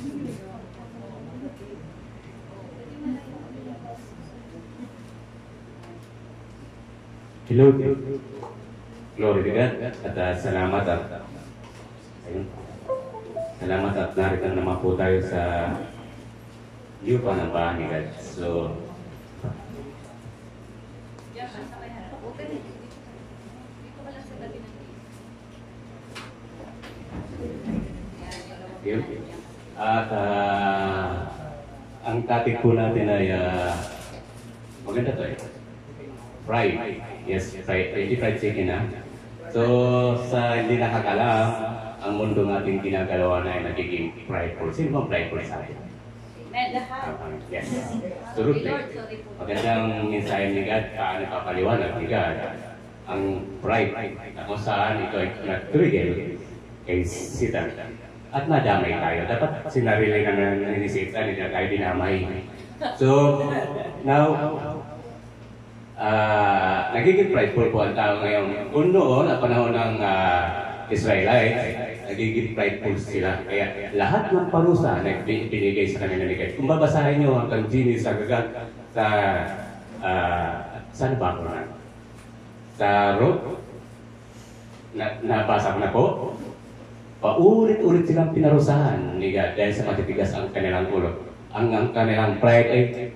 Hello, glory to God, at salamat at ayun, salamat at narito naman po tayo sa lupa ng bahay ni God. So, yun. At ang topic po natin ay maganda to eh. Fried. Yes, fried. Hindi fried chicken ha. So, sa hindi nakakalam, ang mundo natin ginagalawa na ay nagiging fried food. Sino bang fried food sa atin? Yes. Absolutely. Magandang mensahe ni God, paano papaliwanag ni God ang fried na kung saan ito ay nag-trigger kay Satan. At nadamay tayo. Dapat sinarili na ni Satan, hindi na tayo dinamay. So, now, nagiging prideful po ang tao ngayon. Kung noon, ang panahon ng Israelites, nagiging prideful sila. Kaya lahat ng parusa na binigay sa kanila ni God. Kung babasahin nyo hanggang Genesis sa saan ba ako na? Sa Ruth, nabasa ko na po. Paulit-ulit silang pinarusahan ni God dahil sa matitigas ang kanilang ulo. Ang kanilang pride ay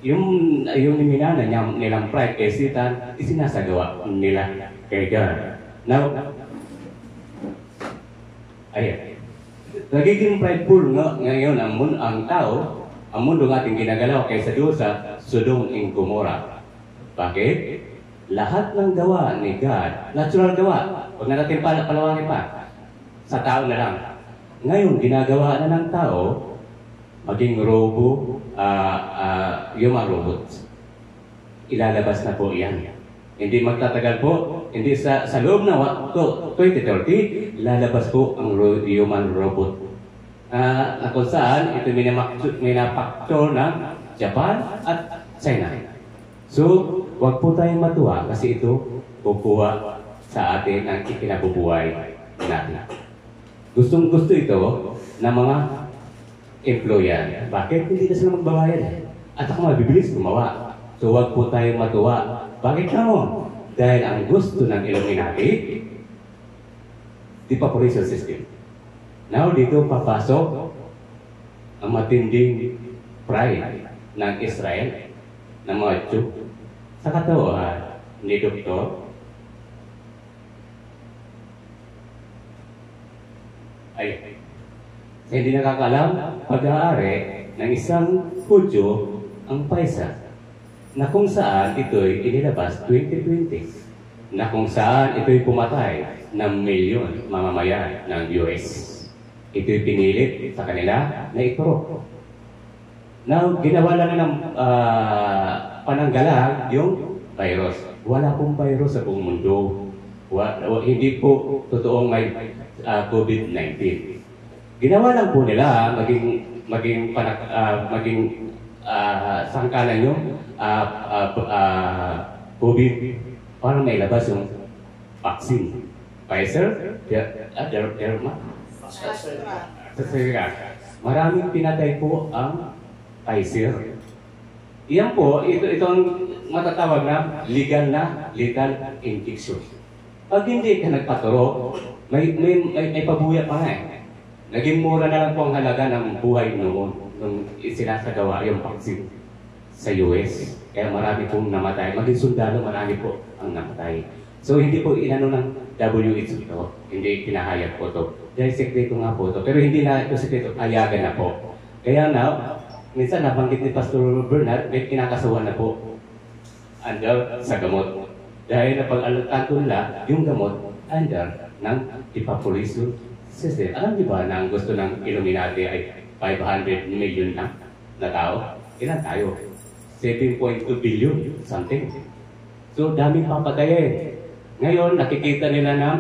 yung minana nilang pride kay Satan, isinasagawa nila kay God. Now, ayan. Nagiging prideful ngayon ang tao, ang mundo ating ginagalaw kaysa doon sa Sodom and Gomorrah. Bakit? Lahat ng gawa ni God, natural gawa, huwag na natin palawangin pa, sa tao na lang. Ngayon, ginagawa na ng tao, maging yung mga robots. Ilalabas na po yan. Hindi magtatagal po, hindi sa loob na 2030, lalabas po ang human robot. Na kung saan, ito minapakto ng Japan at China. So, wag po tayong matuwa kasi ito kukuha sa atin ang ikinabubuhay natin. Gustong-gusto ito ng mga employer. Bakit? Hindi na sila magbabayad. At ako mabibilis gumawa. So wag po tayong matuwa. Bakit naman? Dahil ang gusto ng Illuminati, devaporation system. Now, dito papasok ang matinding pride ng Israel, ng mga Jew. Sa katawan ni Dr. ay hindi nakakalam pag-aari ng isang Hudyo ang Paisa na kung saan ito'y inilabas 2020 na kung saan ito'y pumatay ng milyon mamamayan ng US. Ito'y pinilit sa kanila na iturok. Now, ginawa lang ng pananggalang yung virus. Wala pong virus sa buong mundo. Hindi po totoong may COVID-19. Ginawa lang po nila maging sangkalan yung COVID para may labas yung vaccine. Pfizer, maraming pinatay po ang Pfizer. Iyan po, itong matatawag na lethal injection. Pag hindi ka nagpaturo, may pabuya pa nga eh. Naging mura na lang po ang halaga ng buhay noon nung sinasagawa yung vaccine sa US. Kaya marami pong namatay. Maging sundalo, marami po ang namatay. So hindi po inano ng WHO ito. Hindi pinahayag po ito. Dahil sekreto nga po ito. Pero hindi na ito sekreto. Ayagan na po. Kaya now, minsan nabanggit ni Pastor Bernard, may kinakasuhan na po sa gamot. Dahil napag-alatan nila yung gamot under ng devaporation system. Alam niyo ba na ang gusto ng Illuminati ay 500 million na tao? Ilan tayo? 7.2 billion something. So daming papatayin. Ngayon nakikita nila na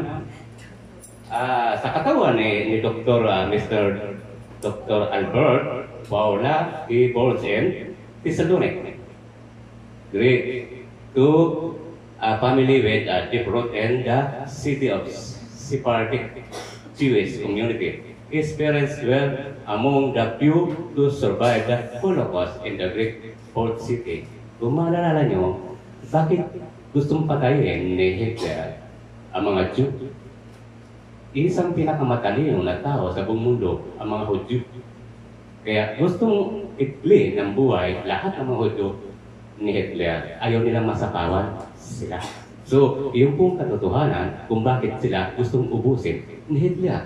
sa katawan ni Mr. Dr. Albert Paula E. Bolsen, Thessalonic. Great. To a family with a deep root in the city of Sephardic Jewish community. his parents were among the few to survive the Holocaust in the Greek port city. Kung maalala nyo, bakit gustong patayin ni Hitler ang mga Jew? Isang pinakamatalino na tao sa buong mundo, ang mga Hudyo. Kaya gustong ikli ng buhay lahat ng mga Hudyo ni Hitler. Ayaw nilang masapawan sila. So, yung pong katotohanan kung bakit sila gustong ubusin ni Hitler.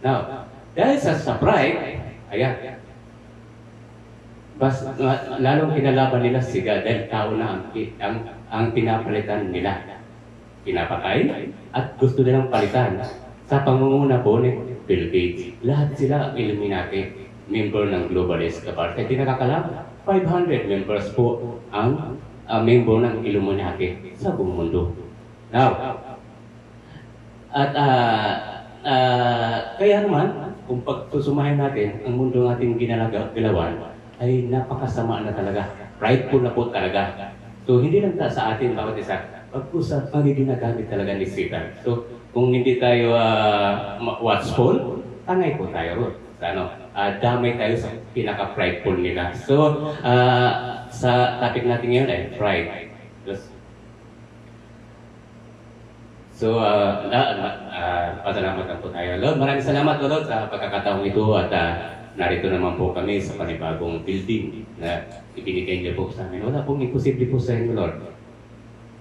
Now, dahil sa pride, ayan, lalong kinalaban nila siya dahil tao na ang pinapalitan nila. Pinapatay at gusto nilang palitan. Sa pangunguna po ni Bill Gates, lahat sila Illuminati, member ng globalist apartheid. Hindi nakakalam, 500 members po ang member ng Illuminati sa buong mundo. Now, at kaya naman, kung pagsusumahin natin, ang mundo nating ginalawan ay napakasama na talaga. Prideful na po talaga. So, hindi lang sa atin bawat isa, pag-usap, ang ginagamit talaga ni Satan. So, kung hindi tayo watchful, tangay po tayo. Damay tayo sa pinaka-prideful nila. So, sa topic natin ngayon ay pride. So, pasalamat lang po tayo. Lord, maraming salamat Lord sa pagkakataong ito at narito naman po kami sa panibagong building na ibinigay niyo po sa amin. Wala pong imposible po sa inyo, Lord.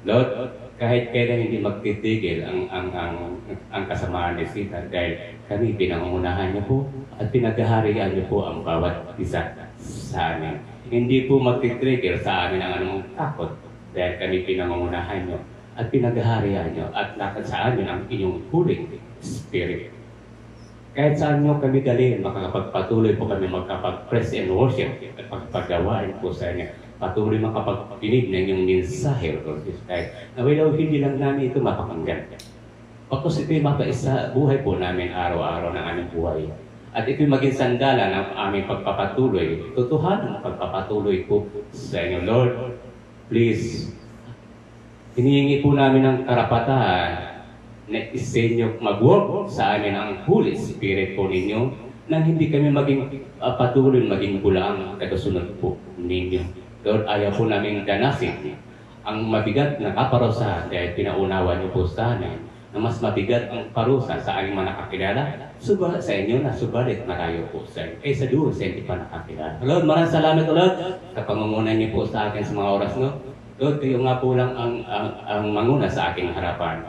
Lord, kahit kailan hindi magtitigil ang kasamaan ni Satan dahil kami pinangungunahan niyo po at pinaghaharian niyo po ang bawat isa sa amin. Hindi po magtitrigger sa amin ang anumang takot dahil kami pinangungunahan niyo at pinaghaharian niyo at lakad sa amin ang inyong huling spirit. Kahit saan niyo kami dalhin, makakapagpatuloy po kami magkapag-praise and worship at pagpagawain po sa inyo. Patuloy makapagpinig ng inyong mensahe, Lord Jesus Christ. Nawilaw, hindi lang namin ito mapakinggan. Pagkos ito'y mapaisa buhay po namin araw-araw ng aming buhay. At ito'y maging sandala ng aming pagpapatuloy. Totohanan ang pagpapatuloy po sa inyo, Lord. Please, hinihingi po namin ng karapatan na isenyo mag-work sa amin ang Holy Spirit po ninyo nang hindi kami maging patuloy, maging bulang kagasunod po ninyo. Lord, ayaw po namin ganasin ang mabigat na kaparusahan dahil pinaunawa niyo po sa amin na mas mabigat ang parusa sa aming mga nakakilala subalit sa inyo na subalit malayo po sa inyo. Kaysa doon sa hindi pa nakakilala. Lord, maraming salamat Lord sa pangungunan niyo po sa akin sa mga oras no. Lord, kayo nga po lang ang manguna sa aking harapan.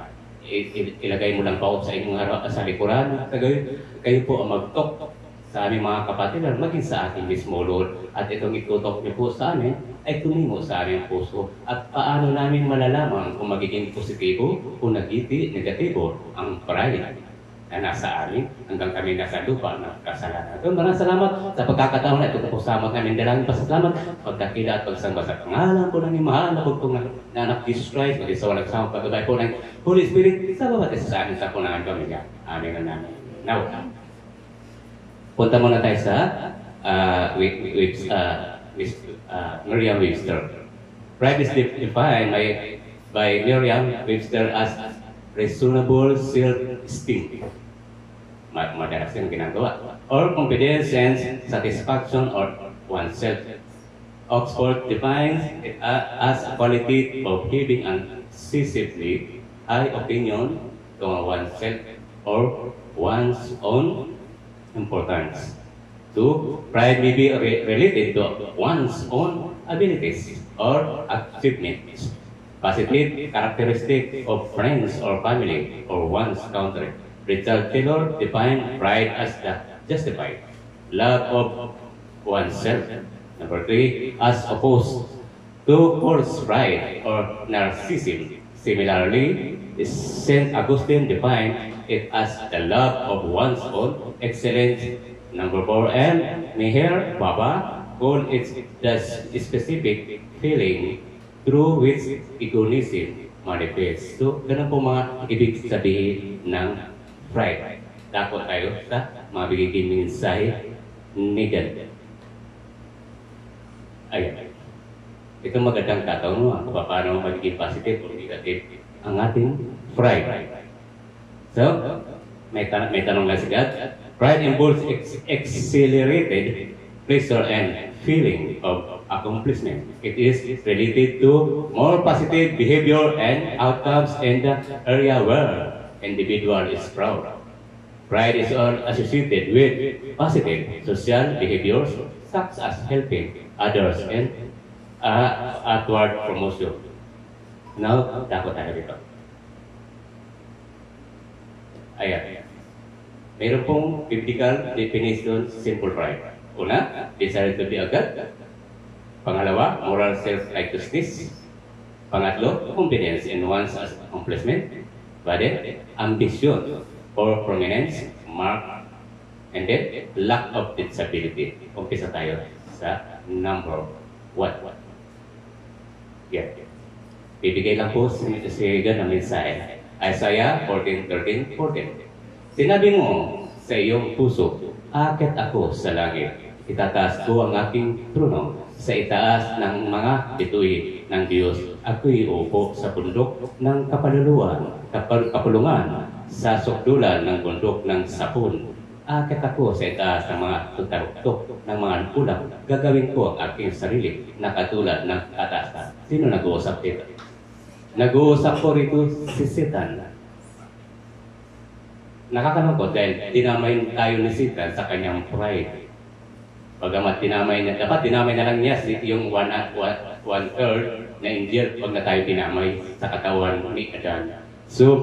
Ilagay mo lang pa sa inyong sa likuran. Kayo po ang mag-talk sa aming mga kapatid at maging sa akin mismo, Lord. At itong itutok niyo po sa amin ay tumimo sa aming puso. At paano namin malalaman kung magiging positibo o negatibo ang pride na nasa amin hanggang kami nasa lupa ng kasalanan. Maraming salamat sa pagkakataon na ito po sa amin namin. Dalangin pasasalamat, pagkakila at pagsamba sa pangalan po ng mahal na pagtungan na anak Jesus Christ, maging sa walang samang pagkabay po ng Holy Spirit sa bawat isa sa amin sa punangan pamilya. Amin na namin. Now, punta muna tayo sa Merriam-Webster. Pride is defined by Merriam-Webster as reasonable self-esteem. Madalas yung ginagawa. Or confidence, sense, satisfaction, or oneself. Oxford defines it as a quality of having an excessively high opinion to oneself or one's own importance. 2. Pride may be related to one's own abilities or achievements. Positive characteristic of friends or family or one's country. Richard Taylor defined pride as the justified love of oneself. Number 3, as opposed to false pride or narcissism. Similarly, Saint Augustine defined it as the love of one's own excellence. Number 4, and Meher Baba called it the specific feeling through which egoism manifests. So, ganun po mga ibig sabihin ng pride. Takot tayo sa mabigiging mensahe ni God. Ayan. Ito magandang katanungan kung paano magiging positive o negative ang ating pride. So, may tanong lang si God. Pride involves accelerated pleasure and feeling of accomplishment. It is related to more positive behavior and outcomes in the area where individual is proud. Pride is all associated with positive social behaviors such as helping others and outward promotion. Now, dapat tayo dito. Ayan. Mayroon pong biblical definition simple pride. Una, desire to be a God. Pangalawa, moral self-righteousness. Pangatlo, confidence in one's accomplishment. Then, ambition for prominence, mark, and then lack of disability. Umpisa tayo sa number 1. Yeah. Bibigay lang po si God ng mensahe. Isaiah 14:13-14. Sinabi mo sa iyong puso, akit ako sa langit. Itataas ko ang aking trono sa itaas ng mga bituin ng Diyos. Ako'y uupo sa bundok ng kapulungan, sa sukdulan ng bundok ng sapon. Akit ako sa itaas ng mga tutaruktok ng mga ulam. Gagawin ko ang aking sarili na katulad ng kataas. Sino nag-uusap dito? Nag-uusap ko rito si Satan. Nakakalungkot dahil tinamay tayo ni Satan sa kanyang pride. Bagamat tinamay niya, dapat tinamay na lang niya yung one-third na angel pag na tayo tinamay sa katawan ni Adan. So,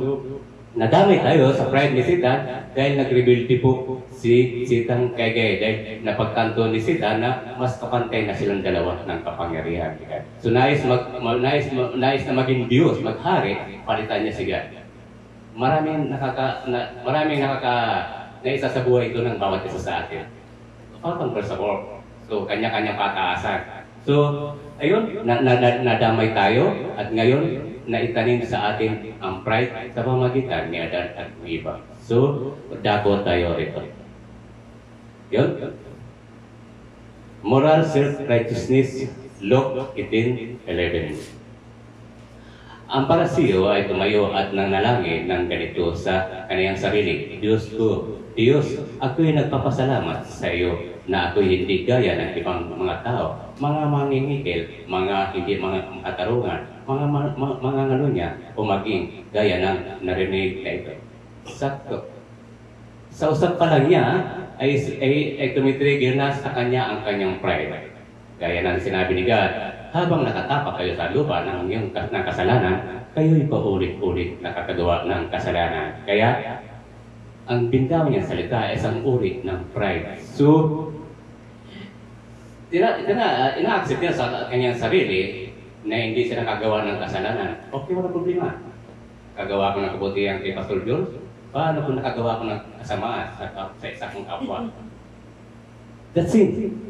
nadamay tayo sa pride ni Satan dahil nag-rebelde po si Satan kay Gay dahil napagtanto ni Satan na mas kapantay na silang dalawa ng kapangyarihan. So, nais na maging Diyos, maghari, palitan niya si God. Maraming naisa sa buhay ito ng bawat isa sa atin. Patungkol sa work. So, kanya-kanyang pataasan. So, ayun, nadamay tayo at ngayon, naitanim sa atin ang pride sa pamagitan ni Adan at Eva. So, dako tayo rito. Yun. Moral self-righteousness, Luke 18:11. Ang parasiyo ay tumayo at nanalangin ng ganito sa kaniyang sarili. Diyos ko, Diyos, ako'y nagpapasalamat sa iyo na ako'y hindi gaya ng ibang mga tao, mga mangingikil, mga hindi mga katarungan, mga ngalunya, o maging gaya ng narinig na ito. Sakto. Sa usap pa lang niya, ay tumitrigger na sa kanya ang kanyang pride. Gaya ng sinabi ni God, habang nakatapak kayo sa lupa ng iyong kasalanan, kayo'y paulit-ulit nakakagawa ng kasalanan. Kaya, ang bintaw niyang salita ay isang uri ng pride. So, ina-accept niya sa kanyang sarili na hindi siya nakagawa ng kasalanan. Okay, wala problema. Kagawa ko ng kabutihan kay Pastor George, paano kung nakagawa ko ng kasamaan sa isa kong kapwa? That's it.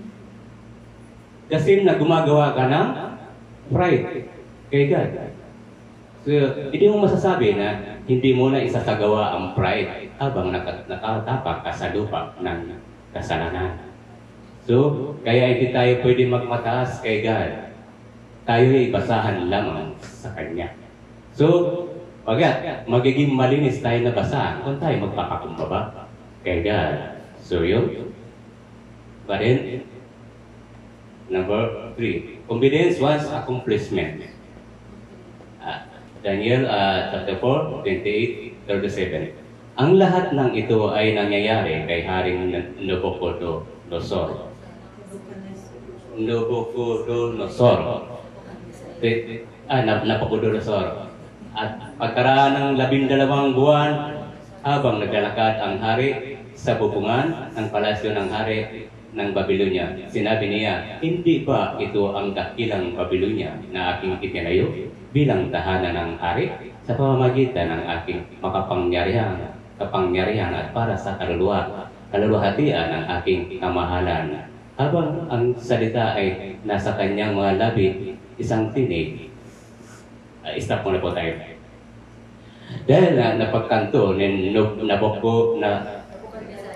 Kasi na gumagawa ka ng pride kay God. So, hindi mo masasabi na hindi mo na isasagawa ang pride habang nakatapak ka sa lupa ng kasalanan. So, kaya hindi tayo pwede magmataas kay God. Tayo ay basahan lamang sa Kanya. So, magiging malinis tayo na basahan kung tayo magpapakumbaba kay God. So, yun. But then, number 3, confidence one's accomplishment. Daniel chapter 4, 28-37. Ang lahat ng ito ay nangyayari kay Haring Nabucodonosor. Nabucodonosor. At pagkaraan ng 12 buwan, habang naglalakad ang hari sa bubungan ng palasyo ng hari ng Babylonia, sinabi niya, hindi ba ito ang dakilang Babylonia na aking itinayo bilang tahanan ng hari sa pamamagitan ng aking kapangyarihan at para sa kaluluhatian ng aking kamahalan. Habang ang salita ay nasa kanyang mga labi, isang tinig. Stop muna po tayo. Dahil napagkanto ni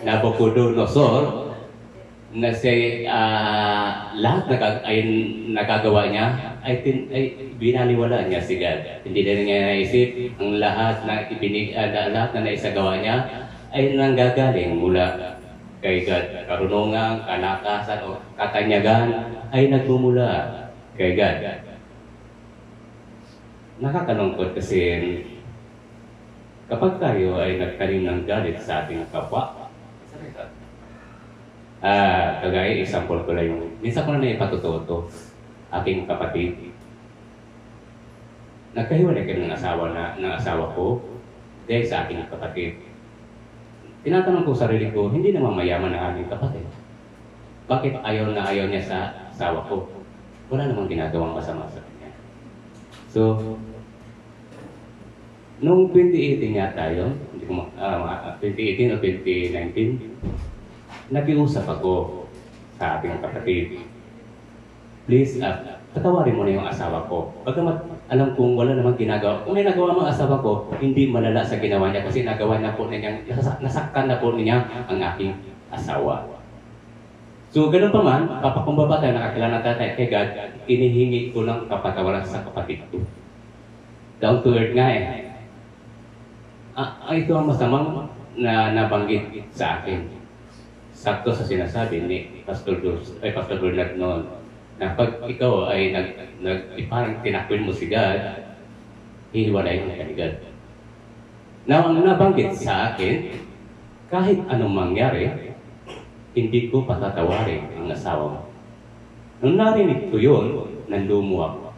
Nabucodonosor na lahat ay nagagawa niya ay binaliwala niya si God. Hindi na niya naisip ang lahat na naisagawa niya ay nanggagaling mula kay God. Karunungan, kalakasan o katanyagan ay nagmumula kay God. Nakakalungkot kasi kapag tayo ay nagtanim ng galit sa ating kapwa, kagaya example ko lang yung, minsan ko na naipatuto to, aking kapatid. Nagkahiwalay kami ng asawa ko dahil sa aking kapatid. Tinatanong ko sarili ko, hindi naman mayaman ang aking kapatid. Bakit ayaw niya sa asawa ko? Wala namang ginagawang masama sa kanya. So, noong 2018 yata yun, 2018 o 2019, nakiusap ako sa ating kapatid. Please, patawarin mo na yung asawa ko. Pagkamat alam kong wala namang ginagawa. Kung may nagawa mga asawa ko, hindi malala sa ginawa niya kasi nagawa na po niya, nasaktan na po niya ang aking asawa. So, ganun pa man, papakumbaba tayo, nakakilala tayo kay God, inihingi ko lang kapatawaran sa kapatid ko. Down to earth nga eh. Ito ang masamang na nabanggit sa akin. Sakto sa sinasabi ni Pastor Bernard noon, na pag ikaw ay parang tinakwil mo si God, hihiwalay mo ka ni God. Now, ang nabanggit sa akin, kahit anong mangyari, hindi ko patatawarin ang asawa mo. Nung narinig ko yun, nanlumuha ko.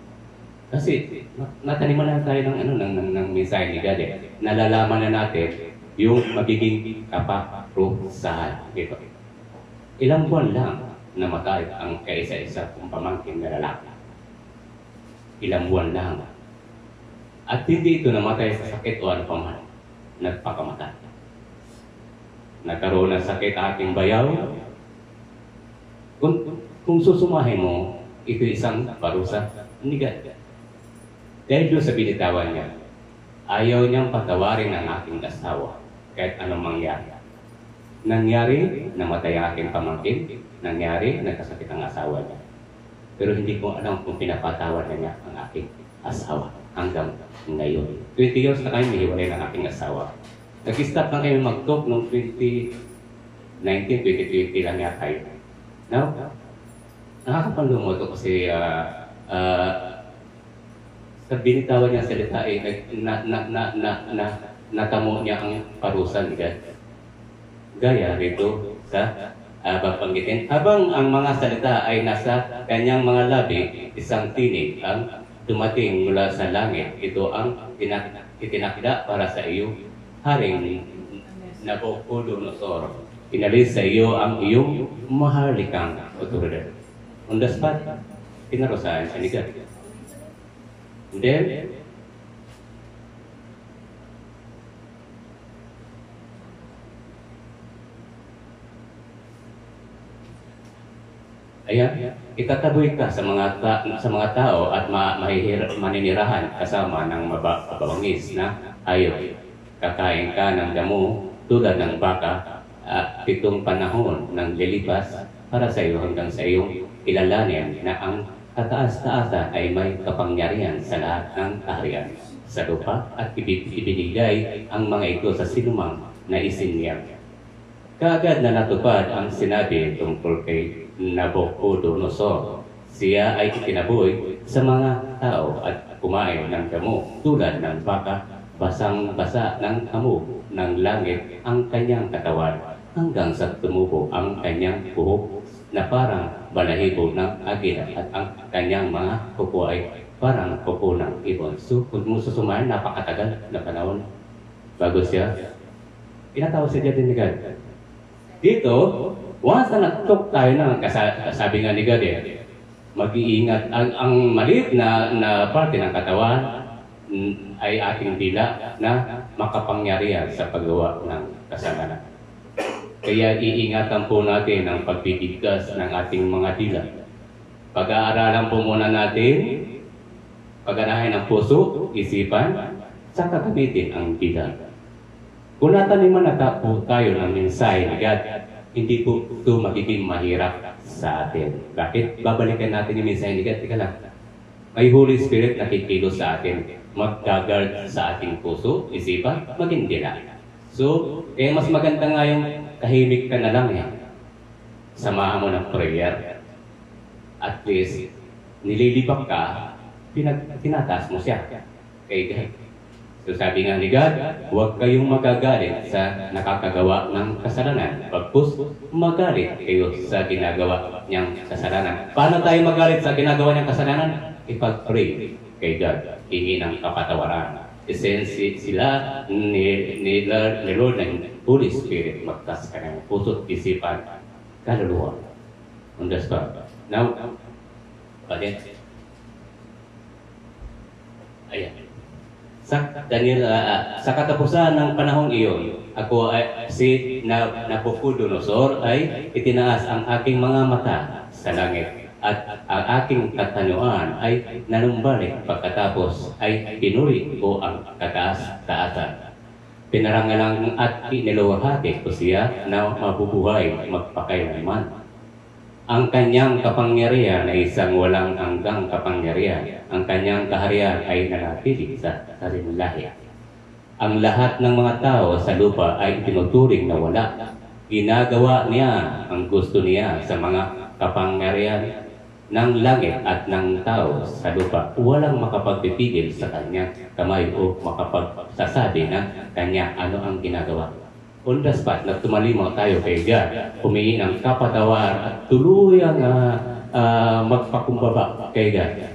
Kasi nataniman na tayo ng mensahe ni God eh. Nalalaman na natin yung magiging kaparusahan dito. Ilang buwan lang namatay ang kaisa-isa kong pamangkin na lalaki. Ilang buwan lang. At hindi ito namatay sa sakit o ano pa man. Nagpakamatay. Nagkaroon ng sakit ating bayaw. Kung susumahin mo, ito isang parusa ni God. Dahil doon sa binitawan niya, ayaw niyang patawarin ang aking asawa kahit anong mangyari. Nangyari, namatay ang aking pamangkin. Nangyari, nagkasakit ang asawa niya. Pero hindi ko alam kung pinapatawad na niya ang aking asawa hanggang ngayon. 20 years na kami hiwalay ng aking asawa. Nag-stop na kami mag-talk noong 2019, 2020 lang yata yun. Now, nakakapanlumot ko kasi sa binitawan niya salita ay natamo niya ang parusa ni God. Gaya rito sa babanggitin. Habang ang mga salita ay nasa kanyang mga labi, isang tinig ang dumating mula sa langit. Ito ang itinakda para sa iyo, Haring Nabucodonosor. Inalis sa iyo ang iyong maharlikang otoridad. On the spot, pinarusahan siya ni God. And then, ayan, itataboy ka sa mga tao at maninirahan kasama ng mababangis na hayop. Kakain ka ng damo tulad ng baka at 7 panahon ng lilipas para sa iyo hanggang sa iyong kilalanin na ang kataas-taasan ay may kapangyarihan sa lahat ng kaharian sa lupa at ibinigay ang mga ito sa sinumang naisin niya. Kaagad na natupad ang sinabi tungkol kay Nabucodonosor. Siya ay itinaboy sa mga tao at kumain ng damo tulad ng baka, basang-basa ng hamog ng langit ang kanyang katawan hanggang sa tumubo ang kanyang buhok na parang balahibo ng agila at ang kanyang mga kuko ay parang kuko ng ibon. So, kung mo susumayan, napakatagal na panahon bago siya pinatawag sa Diyos ni God. Dito, once na nag-talk tayo ng kasabi nga ni God mag-iingat. Ang maliit na parte ng katawan ay ating dila na makapangyarihan sa paggawa ng kasalanan. Kaya iingatan po natin ang pagbibigkas ng ating mga dila. Pag-aaralan po muna natin, pag-anahin ang puso, isipan, saka gamitin ang dila. Kung nataniman na po tayo ng mensahe ni God, hindi po ito magiging mahirap sa atin. Bakit? Babalikan natin yung mensahe ni God. Tika lang. May Holy Spirit na kikilos sa atin. Mag-guard sa ating puso, isipan, maging dila. So, mas maganda nga yung kahimik ka na lang eh. Samahan mo ng prayer. At least, nililibak ka, tinataas mo siya. Kay God. So sabi nga ni God, huwag kayong magagalit sa nakakagawa ng kasalanan. Pagpus, magalit kayo sa ginagawa niyang kasalanan. Paano tayo magalit sa ginagawa niyang kasalanan? Ipag-pray kay God. Hingi ng kapatawaran. Esensi sila ni Lord ng Holy Spirit. Magtas ka ng puso't isipan, kaluluwa. Understand? Now, ayan. Sa katapusan ng panahong iyon, ako si Nabucodonosor ay itinaas ang aking mga mata sa langit at ang aking katanyuan ay nanumbalik pagkatapos ay pinuri ko ang kataas-taasan. Pinarangalang at iniluwahati ko siya na mabubuhay magpakailanman. Ang kanyang kapangyarihan ay isang walang hanggang kapangyarihan. Ang kanyang kaharian ay nanatili sa sariling lahi. Ang lahat ng mga tao sa lupa ay tinuturing na wala. Ginagawa niya ang gusto niya sa mga kapangyarihan ng langit at ng tao sa lupa. Walang makapagpipigil sa kanyang kamay o makapagsasabi na kanya ano ang ginagawa. On the spot, nagtumalimaw tayo kay God, humingi ng kapatawaran at tuluyang magpakumbaba kay God.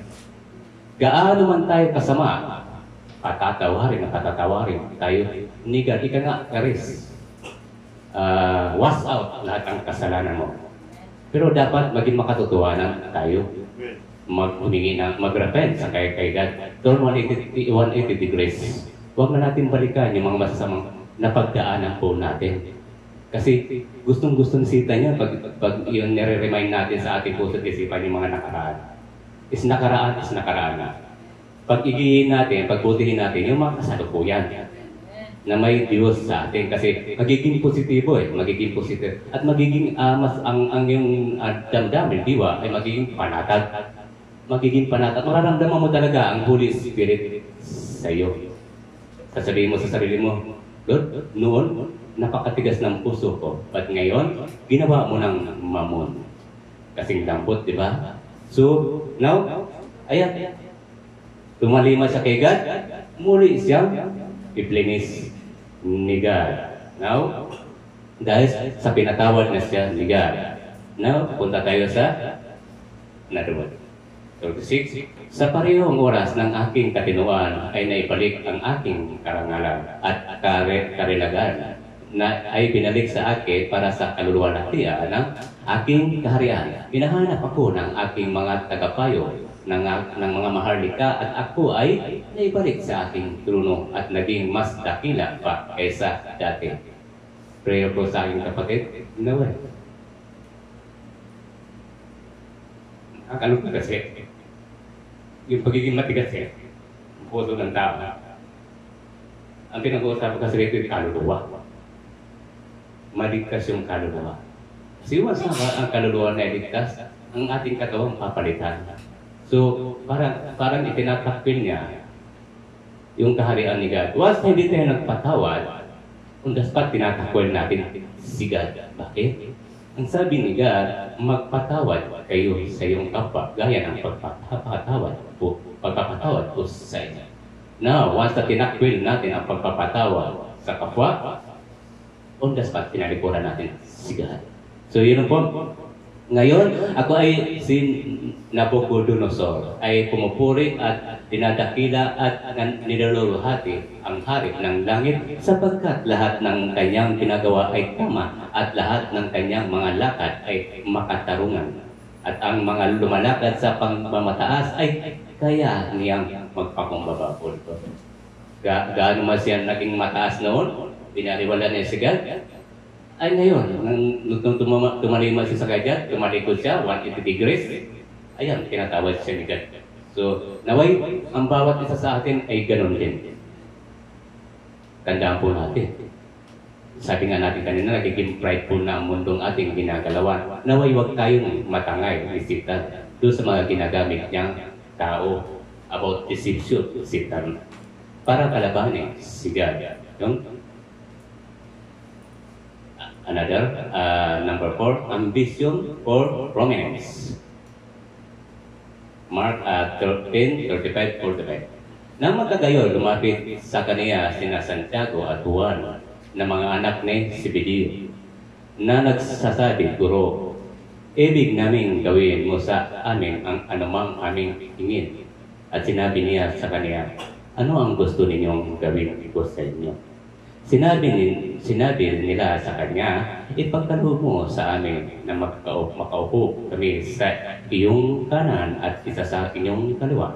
Gaano man tayo kasama, patatawarin tayo ni God. Ika nga, Karis, wash out lahat ng kasalanan mo. Pero dapat maging makatotohanan tayo. Humingi ng mag-repent sa kay God. Turn 180 degrees. Huwag na natin balikan yung mga masasamang napagdaanan po natin. Kasi gustong-gusto sita niya pag yun nire-remind natin sa ating puso't isipan yung mga nakaraan. Is nakaraan na. Pag igihin natin, pagbutihin natin yung mga kasalukuyan na may Diyos sa atin. Kasi magiging positibo magiging positive. At magiging mas ang yung damdamin, diwa, ay magiging panatag. Magiging panatag. Mararamdaman mo talaga ang Holy Spirit sa iyo. Sasabihin mo sa sarili mo, Lord, noon, napakatigas ng puso ko. But ngayon, ginawa mo ng mamon. Kasing lambot, di ba? So, now, ayan. Tumalima siya kay God. Muli siyang iplinis ni God. Now, dahil sa pinatawad na siya ni God. Now, punta tayo sa another one. 36. Sa parehong oras ng aking katinuan ay naibalik ang aking karangalan at karilagan na ay binalik sa akin para sa kaluluwalhatian ng aking kaharian. Hinahanap ako ng aking mga tagapayo ng mga maharlika at ako ay naibalik sa aking trono at naging mas dakila pa kaysa dati. Prayer po sa aking kapatid. Naway. Ano ba kasi? Yung pagiging matigas ang puso ng tao. Ang pinag-uusapan kasi rito yung kaluluwa. Maligtas yung kaluluwa. Kasi once ang kaluluwa na iligtas, ang ating katawang papalitan. So, parang itinatakpil niya yung kaharian ni God. Once hindi tayo nagpatawad, on the spot tinatakwil natin si God. Bakit? Ang sabi ni God, magpatawad kayo sa iyong kapwa, gaya ng pagpapatawad po sa inyo. Now, once na tinakwil natin ang pagpapatawad sa kapwa, on the spot, tinalikuran natin si God. So, yun po. Ngayon, ako ay si Nabucodonosor, ay pumupuri at dinadakila at niluluhati ang hari ng langit sapagkat lahat ng kanyang ginagawa ay tama at lahat ng kanyang mga lakad ay makatarungan. At ang mga lumalakad sa pagmamataas ay kaya niyang magpakumbaba po. Gaano man siya naging mataas noon, pinaliwala niya si God. Ay ngayon, nung tumalima siya sa kanya, tumalikod siya, 180 degrees, ayan, tinatawad siya ni God. So, naway, ang bawat isa sa atin ay ganun din. Tandaan po natin. Sabi nga natin kanina, nagiging prideful na ang mundong ating ginagalawan. Naway, huwag tayong matangay, isitan, doon sa mga ginagamit niyang tao about deception, isitan, para kalabanin si God. Yung Another, number 4, ambition for prominence. Mark 13:35-45. Nang magkagayon, lumapit sa kaniya sina Santiago at Juan na mga anak ni Zebedeo na nagsasabi, Guro, ibig naming gawin mo sa amin ang anumang aming hingin. At sinabi niya sa kaniya, ano ang gusto ninyong gawin ko sa inyo? Sinabi nila sa kanya, ipagkaloob mo sa amin na makaupo kami sa iyong kanan at isa sa inyong kaliwa.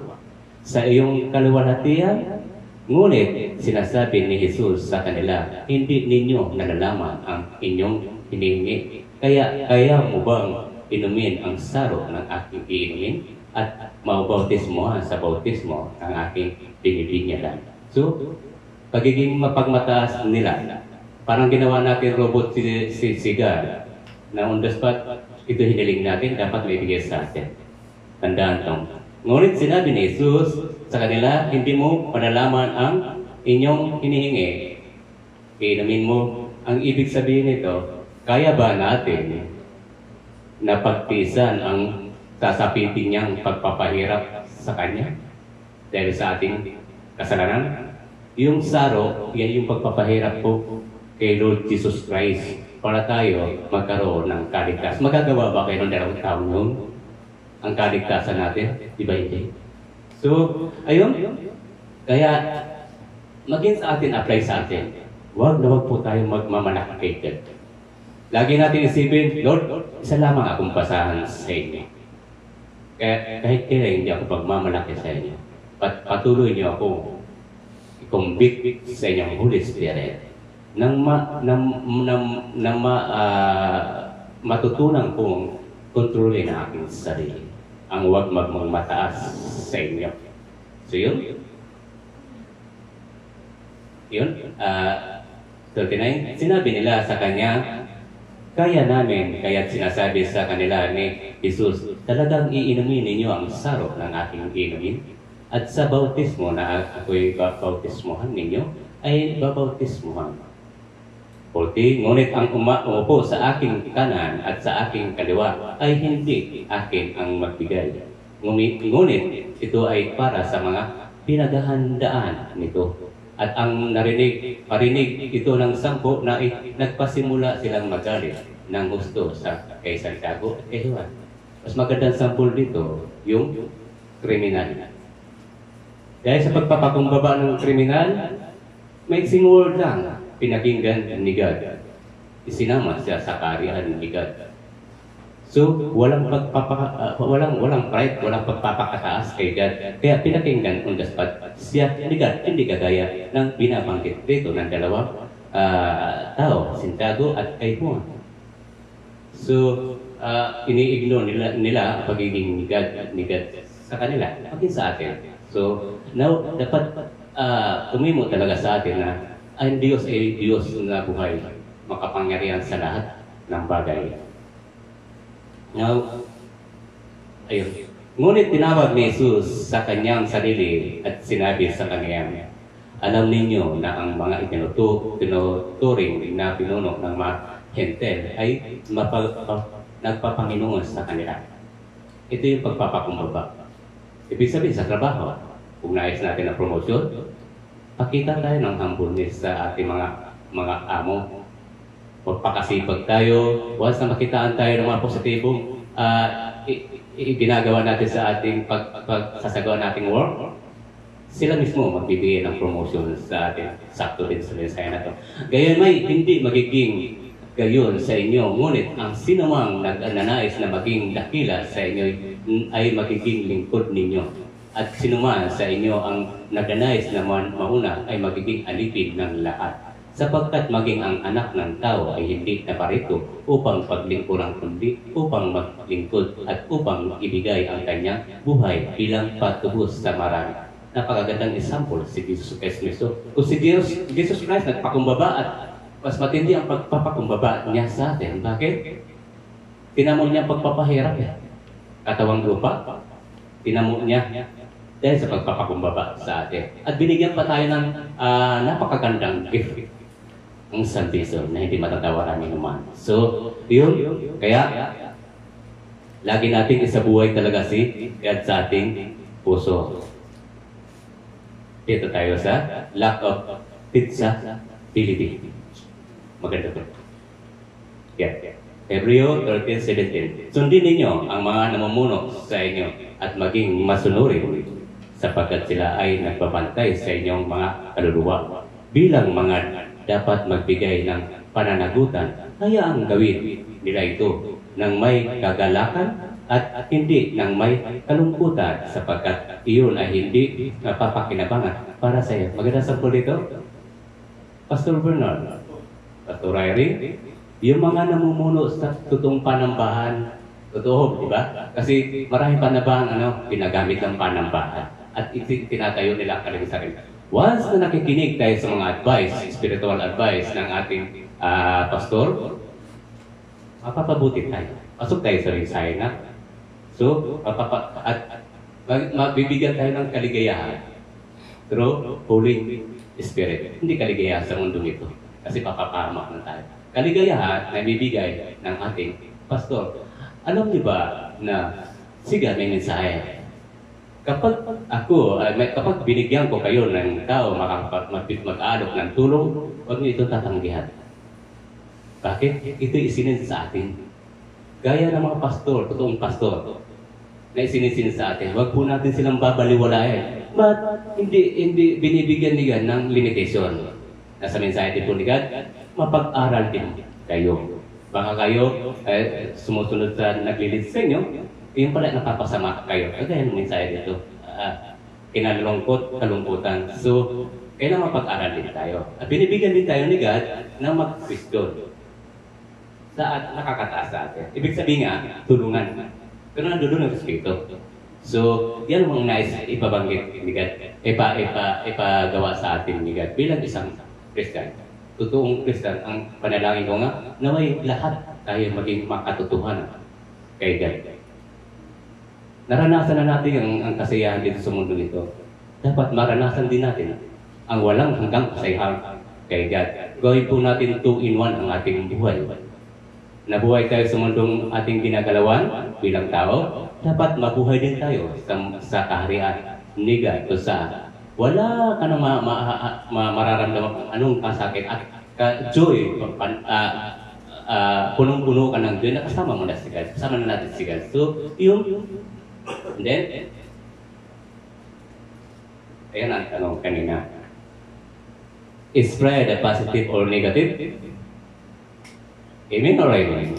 Sa iyong kaluwalhatian, ngunit sinasabi ni Jesus sa kanila, hindi ninyo nalalaman ang inyong hinihingi. Kaya mo bang inumin ang saro ng aking iinumin at maubautismohan sa bautismo ng aking binibinyalan? So, pagiging mapagmataas nila, parang ginawa natin robot si Sigar na on the spot, ito hiniling natin, dapat may bigay sa atin. Tandaan ito. Ngunit sinabi ni Jesus sa kanila, hindi mo panalaman ang inyong hinihingi. Inumin mo. Ang ibig sabihin nito, kaya ba natin na pagtiisan ang sasapitin niyang pagpapahirap sa Kanya dahil sa ating kasalanan? Yung saro, yan yung pagpapahirap po kay Lord Jesus Christ para tayo magkaroon ng kaligtasan. Magagawa ba kayo ng 2 taon yun? Ang kaligtasan natin, di ba hindi? So, ayun. Kaya, maging sa atin, apply sa atin. Huwag na huwag po tayo magmamanakated. Lagi natin isipin, Lord, isa lamang akong pasahan sa inyo. Kaya kahit kailan hindi ako pagmamalaki sa inyo, patuloy niyo ako i-convict sa inyong Holy Spirit nang matutunan kong kontrolin ang aking sarili. Ang huwag magmataas sa inyo. So yun. 39. Sinabi nila sa kanya, kaya namin, kaya't sinasabi sa kanila ni Jesus, talagang iinumin ninyo ang saro ng aking inumin. At sa bautismo na ako'y bautismohan ninyo, ay babautismohan. 40, ngunit ang umupo sa aking kanan at sa aking kaliwa ay hindi akin ang magbigay. Ngunit ito ay para sa mga pinaghahandaan nito. At ang parinig ito ng 10 na nagpasimula silang magalit ng gusto kay Santiago at kay Juan. Mas magandang sampol dito, yung kriminal. Dahil sa pagpapakumbaba ng kriminal, may word lang, pinakinggan ni God. Isinama siya sa kaharian ni God. So, walang pride, walang pagpapakataas kay God. Kaya pinakinggan on the spot siya ni God, hindi kagaya ng binabanggit dito ng 2 tao, Santiago at kay Juan. So, ini-ignore nila ang pagiging ni God sa kanila, pagin sa atin. So, now, dapat tumimo talaga sa atin na ang Diyos ay Diyos na buhay, makapangyarihan sa lahat ng bagay. Now, ayun. Ngunit tinawag ni Jesus sa kanyang sarili at sinabi sa kanya, alam ninyo na ang mga tinuturing na pinuno ng mga hentel ay nagpapanginoon sa kanila. Ito yung pagpapakumbaba. Ibig sabihin sa trabaho, kung nais natin ang promosyon, pakita tayo ng humbleness sa ating mga amo. Pagpakasipag tayo, once na makitaan tayo ng mga positibong ginagawa natin sa ating pagsasagawa nating work, sila mismo magbibigay ng promotion sa atin. Sakto din sa mensahe na ito. Gayon may hindi magiging gayon sa inyo, ngunit ang sinumang nagnanais na maging dakila sa inyo ay magiging lingkod ninyo. At sinuman sa inyo ang nagnanais na mauna ay magiging alipin ng lahat. Sapagkat maging ang anak ng tao ay hindi naparito upang paglingkuran kundi upang maglingkod at upang ibigay ang kanyang buhay bilang patubos sa marami. Napakagandang example si Jesus Christ mismo. Kung si Jesus Christ nagpakumbaba at mas matindi ang pagpapakumbaba niya sa atin. Bakit? Tinamo niya pagpapahirap katawang lupa. Tinamo niya dahil sa pagpapakumbaba sa atin. At binigyan pa tayo ng napakagandang gift. ang salvation na hindi matatawaran ni naman. So, yun. Kaya, lagi nating isabuhay talaga si God sa ating puso. Dito tayo sa lack of teachability. Maganda to. Yeah. Hebreo 13:17. Sundin ninyo ang mga namumuno sa inyo at maging masunurin sapagkat sila ay nagbabantay sa inyong mga kaluluwa. Bilang mga dapat magbigay ng pananagutan, hayaang gawin nila ito ng may kagalakan at hindi ng may kalungkutan sapagkat iyon ay hindi napapakinabangan para sa iyo. Maganda sa dito, Pastor Bernard, Pastor Irene, yung mga namumuno sa totoong panambahan, totoo, di ba? Kasi maraming panambahan, ginagamit ng panambahan at tinatayo nila ang kanilang sarili. Once na nakikinig tayo sa mga advice, spiritual advice ng ating pastor, mapapabuti tayo. Pasok tayo sa mensahe na. So, mabibigyan tayo ng kaligayahan through Holy Spirit. Hindi kaligayahan sa mundong ito. Kasi papapahamak na tayo. Kaligayahan na ibibigay ng ating pastor. Alam niyo ba na siga may mensahe? Kapag binigyan ko kayo ng tao mag-aalok ng tulong, huwag niyo ito tatanggihan. Bakit? Ito isinin sa atin. Gaya ng mga pastor, totoong pastor, na isinisin sa atin, huwag po natin silang babaliwalain. But hindi binibigyan ni God ng limitation. Nasa mensahe din po ni God, mapag-aral din kayo. Baka kayo sumusunod sa naglilid sa inyo, yun pala napapasama kayo. Kaya ng mensahe dito, kinalungkot, kalungkutan. So, kailangan mapag-aral din tayo. At binibigyan din tayo ni God na mag-question. Sa nakakataas sa atin. Ibig sabihin nga, tulungan. Pero nandoon ng Espiritu. So, yan ang nais ipabanggit ni God. Ipagawa sa atin ni God bilang isang Christian. Totoong Christian, ang panalangin ko nga, naway lahat tayo maging makatotohanan kay God. Naranasan na natin ang kasiyahan dito sa mundo nito. Dapat maranasan din natin ang walang hanggang kasiyahan kay God. Gawin po natin 2-in-1 ang ating buhay. Nabuhay tayo sa mundong ating ginagalawan bilang tao, dapat mabuhay din tayo sa kaharian ni God. Sa wala ka nang mararamdaman anong kasakit at joy, punong-puno ka ng joy, nakasama mo na si God. Kasama na natin si God. So, and then, ayan ang tanong kanina. Is prayer a positive or negative? Amen or amen?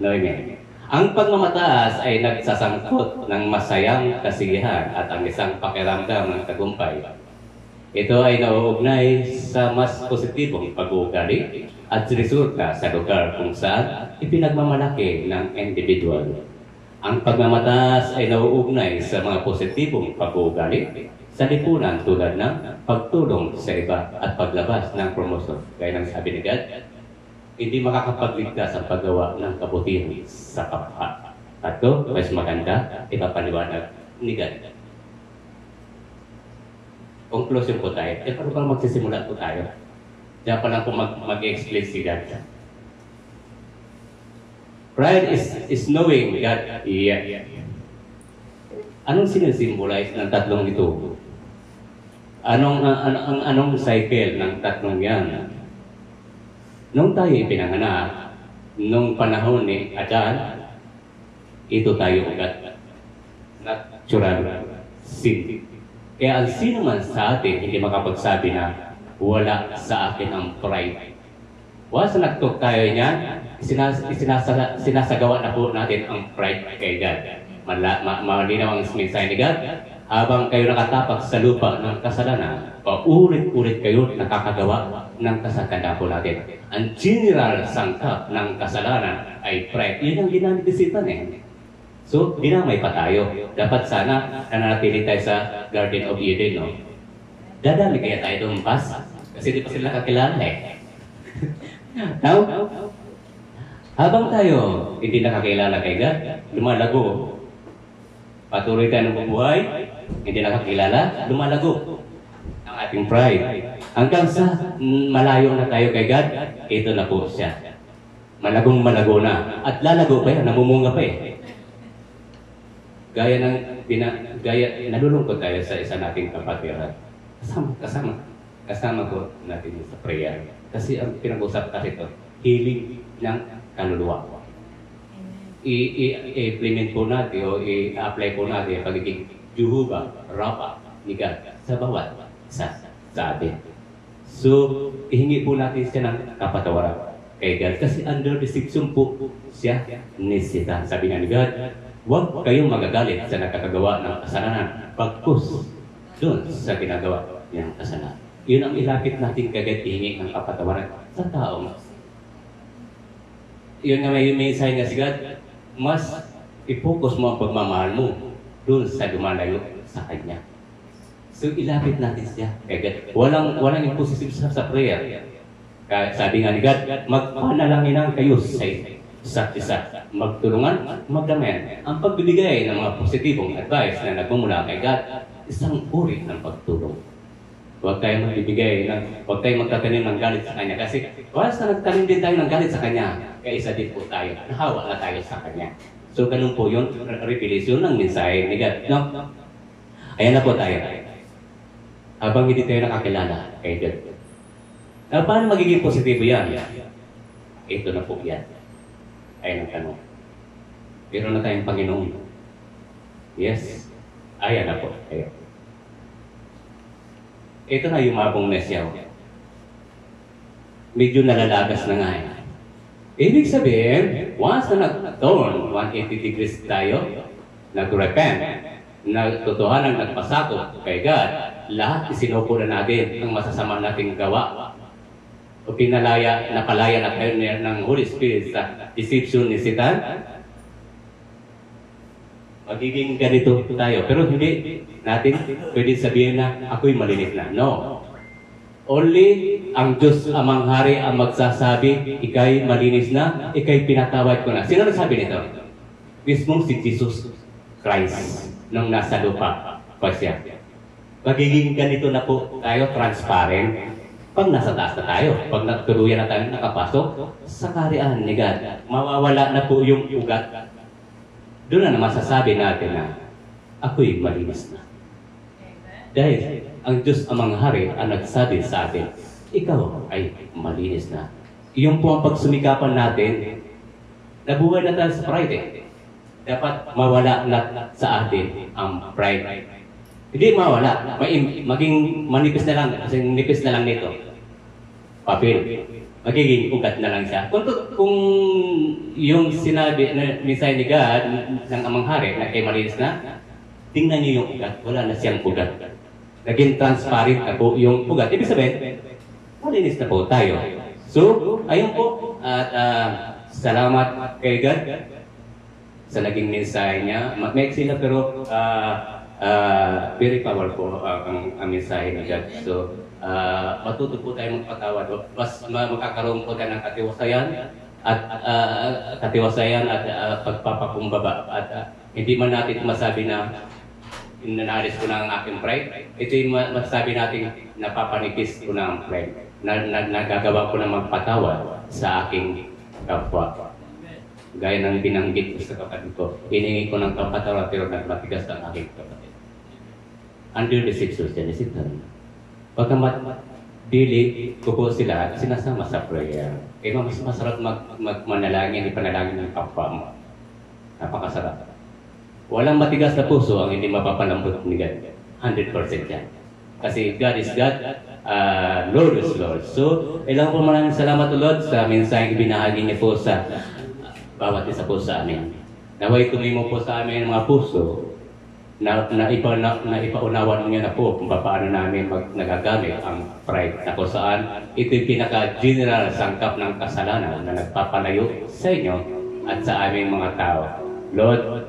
No, amen. Ang pagmamataas ay nagsasangkot ng masayang kasiyahan at ang isang pakiramdam ng tagumpay. Ito ay nauugnay sa mas positibong pag-uugali at resulta sa lugar kung saan ipinagmamalaki ng individual. Ang pagmamataas ay nauugnay sa mga positibong pag-uugali sa lipunan tulad ng pagtulong sa iba at paglabas ng promosyon. Gaya ng sabi ni God, hindi makakapagligtas ang paggawa ng kabutihan sa kapwa. At ito, mas maganda, ipapaliwanag ni God. Conclusion po tayo. Paano pa magsisimula po tayo? Diyan pa lang po mag-explain si God. Pride is knowing God. Yeah. Anong sinisimbolize ng tatlong ito? Anong cycle ng tatlong yan? Nung tayo ipinanganak, nung panahon ni Adan, ito tayo ugat. Natural sin. Kaya ang sino man sa atin hindi makapagsabi na wala sa akin ang pride. Once nagtok tayo niyan, sinasagawa na po natin ang pride kay God. Malinaw ang mensahe ni God. Habang kayo nakatapak sa lupa ng kasalanan, paulit-ulit kayo nakakagawa ng kasalanan po natin. Ang general sangkap ng kasalanan ay pride. Yun ang ginamit ni Satan eh. So, dinamay pa tayo. Dapat sana nanatili tayo sa Garden of Eden, no? Dadami kaya tayo dumpas? Kasi di pa sila kakilala eh. Now, habang tayo hindi nakakilala kay God, lumalago. Patuloy tayo ng bubuhay, hindi nakakilala, lumalago ang ating pride. Hanggang sa malayo na tayo kay God, ito na po siya. Malagong malago na. At lalago pa yan, namumunga pa eh. Gaya nalulungkot tayo sa isa nating kapatiran. Kasama ko natin sa prayer. Kasi ang pinag-usap kasi ito, healing ng kaluluwa. I-implement po natin o i-apply po natin ang pagiging Jehovah, Rapha, ni God sa bawat isa sa atin. So, ihingi po natin siya ng kapatawaran kay God. Kasi under deception po siya ni Satan. Sabi nga ni God, huwag kayong magagalit sa nakakagawa ng kasalanan. Pagkus doon sa ginagawa niyang kasalanan. Yun ang ilapit natin kagad ihingi ng kapatawaran sa tao. Yun nga may mensahe nga si God, mas i-focus mo ang pagmamahal mo doon sa lumalayo sa Kanya. So ilapit natin siya kagad. Walang imposible sa prayer. Sabi nga ni God, magpanalanginan kayo sa isa't isa. Magtulungan, magdamayan. Ang pagbibigay ng mga positibong advice na nagmumula kay God, isang uri ng pagtulong. Huwag tayong magtatanim ng galit sa Kanya. Kasi once na nagtanim din tayo ng galit sa Kanya, kaisa din po tayo. Nahawa na tayo sa Kanya. So ganun po yun, revelation ng mensahe ni God. No? Ayan na po tayo. Habang hindi tayo nakakilala kay God. Paano magiging positibo yan? Ito na po yan. Ayan ang tanong. Pero na tayong Panginoon. Yes. Ayan na po. Ayan. Ito na yung mabong na siya. Medyo nalalagas na nga eh. Ibig sabihin, once na nag-turn 180 degrees tayo, nag-repent, nagtotohanan, nagpasakop kay God, lahat isinuko na natin ang masasama nating gawa. O napalaya na tayo ng Holy Spirit sa deception ni Satan, magiging ganito tayo. Pero hindi natin pwede sabihin na ako'y malinis na. No. Only ang Diyos amang hari ang magsasabi, ika'y malinis na, ika'y pinatawad ko na. Sino nagsabi nito? Mismong si Jesus Christ nung nasa lupa pa siya. Magiging ganito na po tayo, transparent. Pag nasa taas na tayo, pag natuluyan na tayo nakapasok sa kaharian ni God, mawawala na po yung ugat. Doon na masasabi natin na ako'y malinis na. Dahil ang Diyos amang hari ang nagsabi sa atin, ikaw ay malinis na. Iyon po ang pagsumikapan natin, nabuhay na tayo sa pride. Dapat mawala na sa atin ang pride. Hindi mawala, maging manipis na lang, kasi nipis na lang nito. Papel. Magiging ugat na lang siya. Kung yung sinabi na mensahe ni God ng amang hari na kay malinis na, tingnan niyo yung ugat. Wala na siyang ugat. Naging transparent na po yung ugat. Ibig sabihin, malinis na po tayo. So, ayun po. At salamat kay God sa naging mensahe niya. Maiksi na pero very powerful ang mensahe ni God. So, matuto po tayo magpatawad. Mas magkakaroon po tayo ng katiwasayan at pagpapakumbaba. At hindi man natin masabi na nanalis ko na ang aking pride. Ito yung masasabi natin napapanipis ko na ang pride. Nagagawa ko na magpatawad sa aking kapwa. Gaya ng binanggit ko sa kapatid ko, hiningi ko ng kapatawad pero nagmatigas ang aking kapatid. Under the sixth Satan. Pagkamat dili ko po sila sinasama sa prayer. Kaya mas masarap magmanalangin, ipanalangin ng kapwa mo. Napakasarap. Walang matigas na puso ang hindi mapapalambot ni God. 100% yan. Kasi God is God, Lord is Lord. So, ilang po maraming salamat Lord sa mensaheng binahagi niyo po sa bawat isa po sa amin. Naway tumimo po sa amin mga puso na ipaunawan niyo na po kung paano namin nagagamit ang pride na kung saan ito'y pinaka-general sangkap ng kasalanan na nagpapalayo sa inyo at sa aming mga tao. Lord,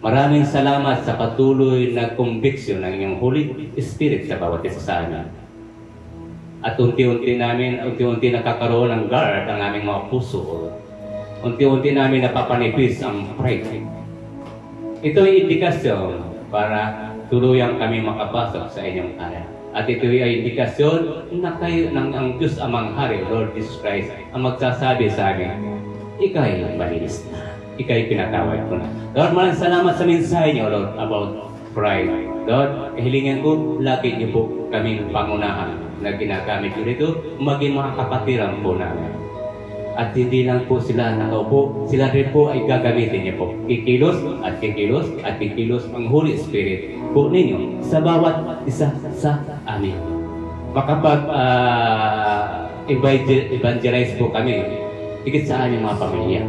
maraming salamat sa patuloy na conviction ng inyong Holy Spirit sa bawat isa sa amin. At unti-unti nakakaroon ng guard ang aming mga puso. Unti-unti namin napapanipis ang pride. Ito ay indikasyon para tuluyang kami makapasok sa inyong kaya. At ito ay indikasyon na kayo ng ang Diyos Amang Hari, Lord Jesus Christ, ang magsasabi sa amin, ika'y malinis na, ika'y pinatawad ko na. Lord, maraming salamat sa mensahe niyo, Lord, about pride. Lord, kahilingan ko, lagi niyo po kaming pangunahan na ginagamit niyo dito, maging mga kapatiran po namin. At hindi lang po sila nakaupo, sila rin po ay gagamitin niyo po. Kikilos at kikilos at kikilos ang Holy Spirit po ninyo sa bawat isa sa amin. Makapag evangelize po kami, higit sa aming mga pamilya.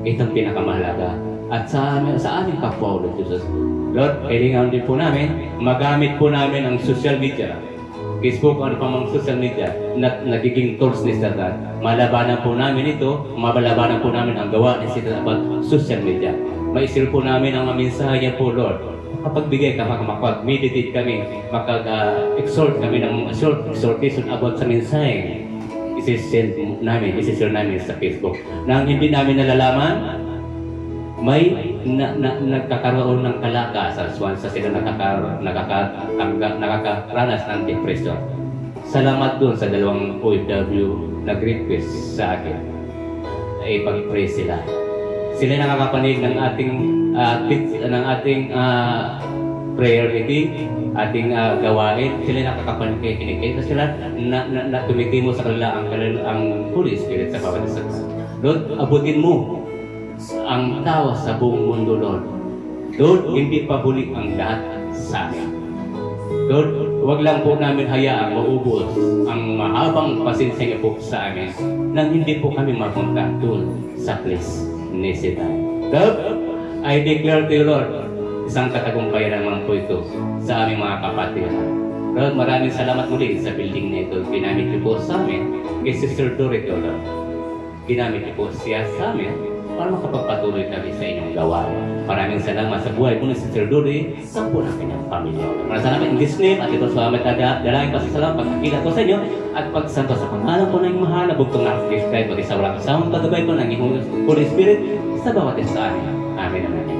Itong pinakamahalaga. At sa aming kapwa, Lord Jesus. Lord, kailangan din po namin, magamit po namin ang social media. Facebook, ano pa mga social media, na nagiging tools ni Satan. Malabanan po namin ito, mabalabanan po namin ang gawa ni Satan about social media. Maisil po namin ang mensahe niya po, Lord. Makapagbigay ka, makapag-meditate kami, makag-exhort kami ng short exhortation about sa mensahe. Isisend namin sa Facebook. Nang hindi namin nalalaman, may nagkakaroon ng kalakasan sa sila nakakaranas ng depression. Salamat doon sa dalawang OFW nag-request sa akin na ipag-pray sila. Sila nakakapanig ng ating prayer meeting, ating gawain. Sila nakakapanig kasi sila na tumitimo sa kanila ang Holy Spirit sa bawat isa. Lord, abutin mo ang tao sa buong mundo, Lord. Lord, hindi pa huli ang lahat sa amin. Lord, huwag lang po namin hayaang maubos ang mahabang pasensya niyo po sa amin nang hindi po kami mapunta doon sa place ni Satan. Lord, I declare to you, Lord, isang katagumpayan naman po ito sa aming mga kapatid. Lord, maraming salamat muli sa building na ito. Ginamit niyo po sa amin kay Sister Dorito, Lord. Ginamit niyo po siya sa amin para makapagpatuloy kami sa inyong gawain. Maraming salamat sa buhay po ni Sister Dory sa po ng kanyang pamilya. Maraming salamat in this name at ito sa amat dalangin pasasalamat pagkakita ko sa inyo at pagsanto sa pangalan po ng mahal na bugtong na Christ kahit mag-isa walang kasamang kagabay po ng Holy Spirit sa bawat isa sa amin. Amen. Amen.